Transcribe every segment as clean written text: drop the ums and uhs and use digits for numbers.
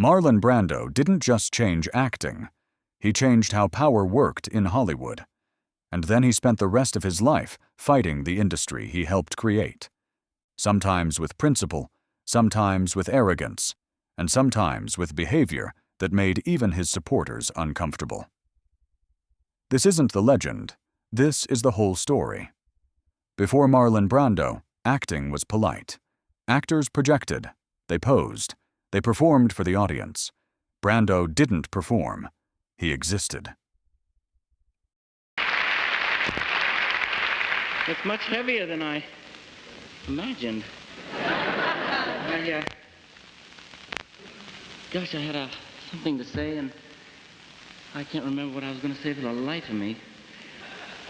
Marlon Brando didn't just change acting, he changed how power worked in Hollywood. And then he spent the rest of his life fighting the industry he helped create. Sometimes with principle, sometimes with arrogance, and sometimes with behavior that made even his supporters uncomfortable. This isn't the legend, this is the whole story. Before Marlon Brando, acting was polite. Actors projected, they posed, they performed for the audience. Brando didn't perform, he existed. It's much heavier than I imagined. Gosh, I had something to say, and I can't remember what I was going to say for the life of me.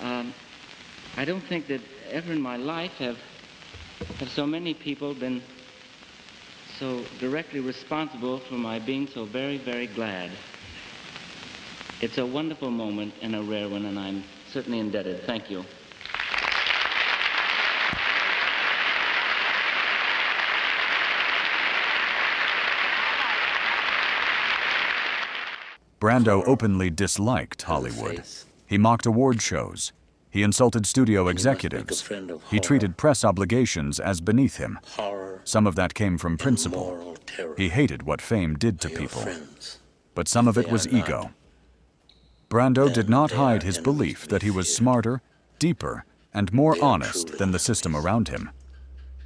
I don't think that ever in my life have so many people been so directly responsible for my being so very, very glad. It's a wonderful moment and a rare one, and I'm certainly indebted. Thank you. Brando openly disliked Hollywood. He mocked award shows. He insulted studio executives. He treated press obligations as beneath him. Some of that came from principle. He hated what fame did to people. But some of it was ego. Brando did not hide his belief that he was smarter, deeper, and more honest than the system around him.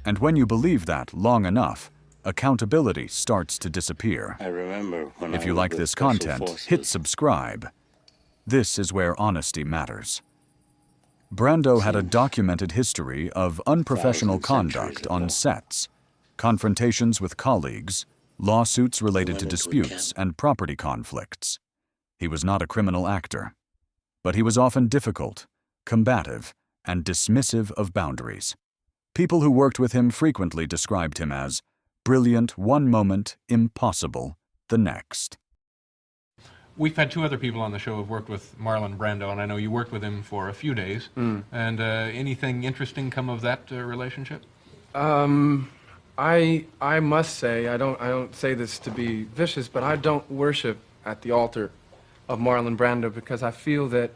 And when you believe that long enough, accountability starts to disappear. If you like this content, hit subscribe. This is where honesty matters. Brando had a documented history of unprofessional conduct on sets, confrontations with colleagues, lawsuits related to disputes and property conflicts. He was not a criminal actor, but he was often difficult, combative, and dismissive of boundaries. People who worked with him frequently described him as brilliant one moment, impossible the next. We've had two other people on the show who've worked with Marlon Brando, and I know you worked with him for a few days. And anything interesting come of that relationship? I must say, I don't say this to be vicious, but I don't worship at the altar of Marlon Brando because I feel that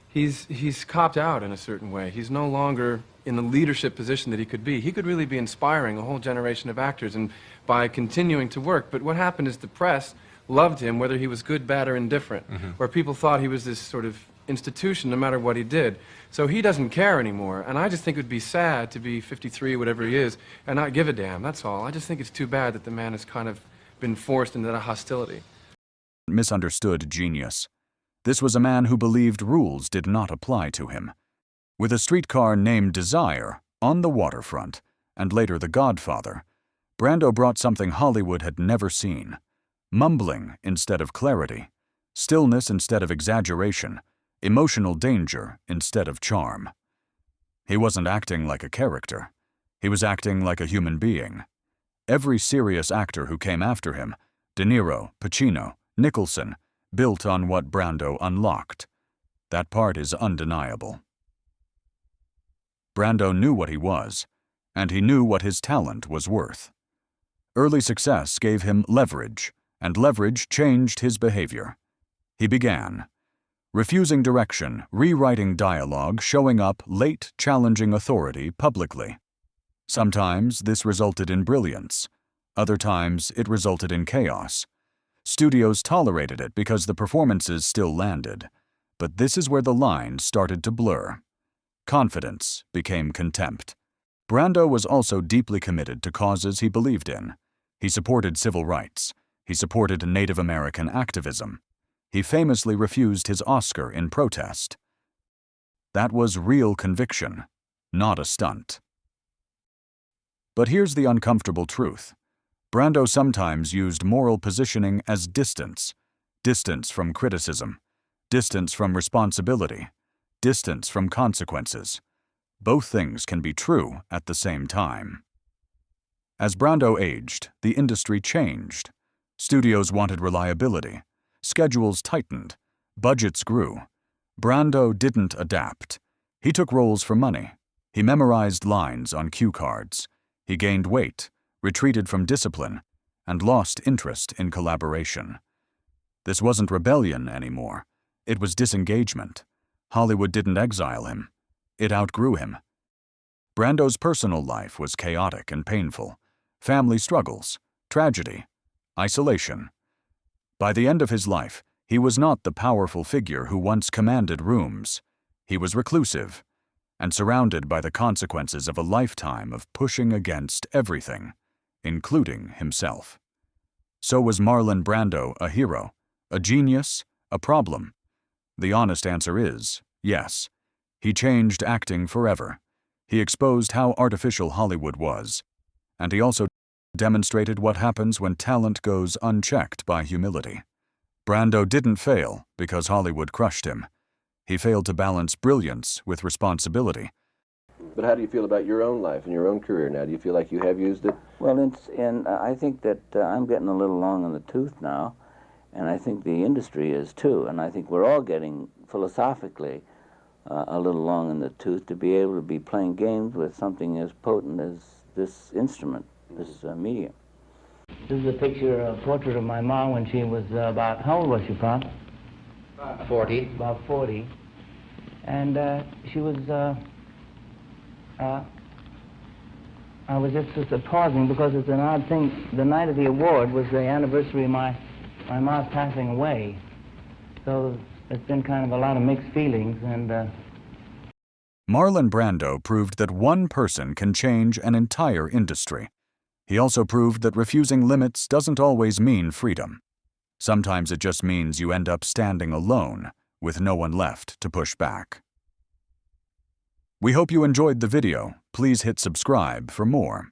he's copped out in a certain way. He's no longer in the leadership position that he could be. He could really be inspiring a whole generation of actors and by continuing to work. But what happened is the press loved him whether he was good, bad, or indifferent, where people thought he was this sort of institution no matter what he did. So he doesn't care anymore, and I just think it would be sad to be 53, whatever he is, and not give a damn, that's all. I just think it's too bad that the man has kind of been forced into that hostility. Misunderstood genius. This was a man who believed rules did not apply to him. With a streetcar named Desire, On the Waterfront, and later The Godfather, Brando brought something Hollywood had never seen. Mumbling instead of clarity, stillness instead of exaggeration, emotional danger instead of charm. He wasn't acting like a character. He was acting like a human being. Every serious actor who came after him, De Niro, Pacino, Nicholson, built on what Brando unlocked. That part is undeniable. Brando knew what he was, and he knew what his talent was worth. Early success gave him leverage, and leverage changed his behavior. He began refusing direction, rewriting dialogue, showing up late, challenging authority publicly. Sometimes this resulted in brilliance. Other times it resulted in chaos. Studios tolerated it because the performances still landed. But this is where the line started to blur. Confidence became contempt. Brando was also deeply committed to causes he believed in. He supported civil rights. He supported Native American activism. He famously refused his Oscar in protest. That was real conviction, not a stunt. But here's the uncomfortable truth. Brando sometimes used moral positioning as distance. Distance from criticism. Distance from responsibility. Distance from consequences. Both things can be true at the same time. As Brando aged, the industry changed. Studios wanted reliability. Schedules tightened. Budgets grew. Brando didn't adapt. He took roles for money. He memorized lines on cue cards. He gained weight, retreated from discipline, and lost interest in collaboration. This wasn't rebellion anymore. It was disengagement. Hollywood didn't exile him. It outgrew him. Brando's personal life was chaotic and painful. Family struggles, tragedy, isolation. By the end of his life, he was not the powerful figure who once commanded rooms. He was reclusive and surrounded by the consequences of a lifetime of pushing against everything, including himself. So was Marlon Brando a hero, a genius, a problem? The honest answer is yes. He changed acting forever. He exposed how artificial Hollywood was, and he also demonstrated what happens when talent goes unchecked by humility. Brando didn't fail because Hollywood crushed him. He failed to balance brilliance with responsibility. But how do you feel about your own life and your own career now? Do you feel like you have used it? Well, I think that I'm getting a little long in the tooth now, and I think the industry is too, and I think we're all getting philosophically a little long in the tooth to be able to be playing games with something as potent as this instrument, this medium. This is a picture, a portrait of my mom when she was about, how old was she, Pop? 40. About 40. And she was, I was just pausing because it's an odd thing. The night of the award was the anniversary of my mom's passing away. So it's been kind of a lot of mixed feelings. And Marlon Brando proved that one person can change an entire industry. He also proved that refusing limits doesn't always mean freedom. Sometimes it just means you end up standing alone, with no one left to push back. We hope you enjoyed the video. Please hit subscribe for more.